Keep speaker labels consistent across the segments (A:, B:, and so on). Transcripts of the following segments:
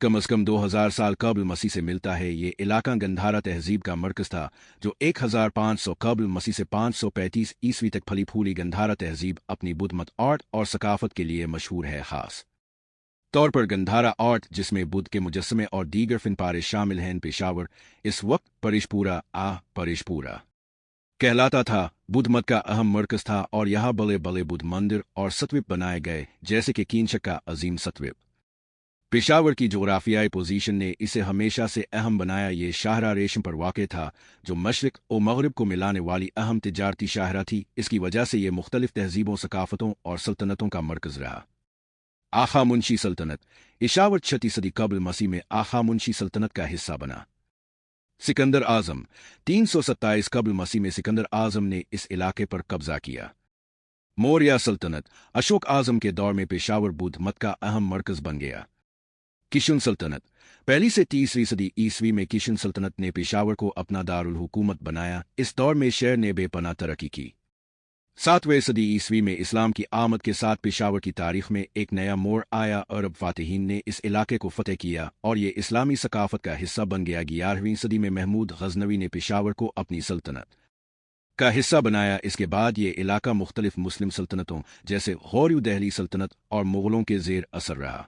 A: कम 2000 साल कबल मसीह से मिलता है। ये इलाका गंधारा तहजीब का मरकज था, जो 1500 कबल मसीह से 535 ईस्वी तक फली फूली। गंधारा तहजीब अपनी बुद्ध मत आर्ट और सकाफत के लिए मशहूर है। खास तौर पर गंधारा आर्ट, जिसमें बुद्ध के मुजस्समे और दीगर फिनपारे शामिल हैं। पेशावर इस वक्त परिशपुरा कहलाता था। बुद्ध मत का अहम मरकज था और यहाँ बड़े बड़े बुद्ध मंदिर और सतविप बनाए गए, जैसे कि कीनशक का अजीम सतविप। पेशावर की जोग्राफियाई पोजीशन ने इसे हमेशा से अहम बनाया। ये शाहरा रेशम पर वाक़ था, जो मशरिक और मगरिब को मिलाने वाली अहम तिजारती शाहरा थी। इसकी वजह से ये मुख्तलिफ तहजीबों, सकाफतों और सल्तनतों का मरकज रहा। आखा मुंशी सल्तनत पेशावर 6वीं सदी कबल मसीह में आखा मुंशी सल्तनत का हिस्सा बना। सिकंदर आजम 327 कबल मसीह में सिकंदर आजम ने इस इलाके पर कब्जा किया। मौर्य सल्तनत अशोक आजम के दौर में पेशावर बुद्ध मत का अहम मरकज बन गया। किशुन सल्तनत 1ली से 3वीं सदी ईस्वी में किशुन सल्तनत ने पेशावर को अपना दारुल हुकूमत बनाया। इस दौर में शहर ने बेपनाह तरक्की की। 7वीं सदी ईस्वी में इस्लाम की आमद के साथ पेशावर की तारीख में एक नया मोड़ आया। अरब फातिहीन ने इस इलाके को फतेह किया और ये इस्लामी सकाफत का हिस्सा बन गया। 11वीं सदी में महमूद गजनवी ने पेशावर को अपनी सल्तनत का हिस्सा बनाया। इसके बाद ये इलाका मुख्तलिफ मुस्लिम सल्तनतों जैसे गौरियो दहली सल्तनत और मुगलों के जेर असर रहा।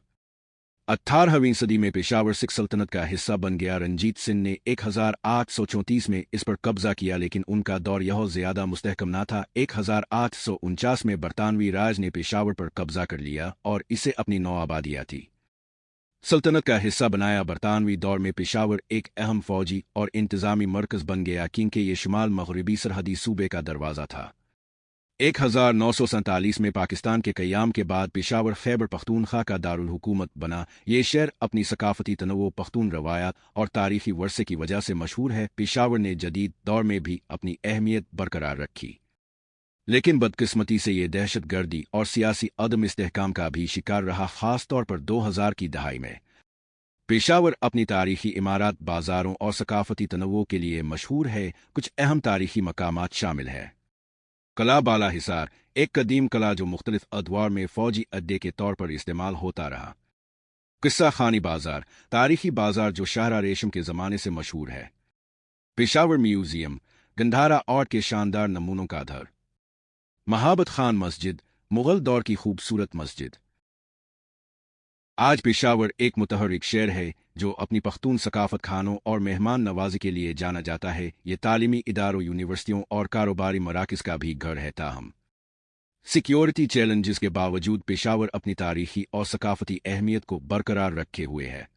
A: 18वीं सदी में पेशावर सिख सल्तनत का हिस्सा बन गया। रंजीत सिंह ने 1834 में इस पर कब्जा किया, लेकिन उनका दौर यह ज्यादा मुस्तहकम ना था। 1849 में बरतानवी राज ने पेशावर पर कब्जा कर लिया और इसे अपनी नौआबादियाती सल्तनत का हिस्सा बनाया। बरतानवी दौर में पेशावर एक अहम फौजी और इंतजामी मरकज बन गया, क्योंकि ये शुमाल मगरबी सरहदी सूबे का दरवाज़ा था। 1947 में पाकिस्तान के क़याम के बाद पेशावर खैबर पख्तूनख्वा का दारुल हुकूमत बना। ये शहर अपनी सकाफती तनव्वुर, पख्तून रवायात और तारीखी वर्से की वजह से मशहूर है। पेशावर ने जदीद दौर में भी अपनी अहमियत बरकरार रखी, लेकिन बदकिस्मती से ये दहशत गर्दी और सियासी अदम इस्तेहकाम का भी शिकार रहा, खास तौर पर 2000 की दहाई में। पेशावर अपनी तारीखी इमारत, बाजारों और सकाफती तनव्वुर के लिए मशहूर है। कुछ अहम तारीखी मकामात शामिल है। कला बाला हिसार एक कदीम कला जो मुख्तलिफ अदवार में फौजी अड्डे के तौर पर इस्तेमाल होता रहा। किस्सा खानी बाजार तारीखी बाजार जो शाहरा रेशम के ज़माने से मशहूर है। पेशावर म्यूजियम गंधारा आर्ट के शानदार नमूनों का घर। महाबत खान मस्जिद मुगल दौर की खूबसूरत मस्जिद। आज पेशावर एक मुतहर्रिक शहर है जो अपनी पख्तून सकाफत, खानों और मेहमान नवाजी के लिए जाना जाता है। ये तालीमी इदारों, यूनिवर्सिटियों और कारोबारी मराकज़ का भी घर है। ताहम सिक्योरिटी चैलेंजेस के बावजूद पेशावर अपनी तारीखी और सकाफती अहमियत को बरकरार रखे हुए है।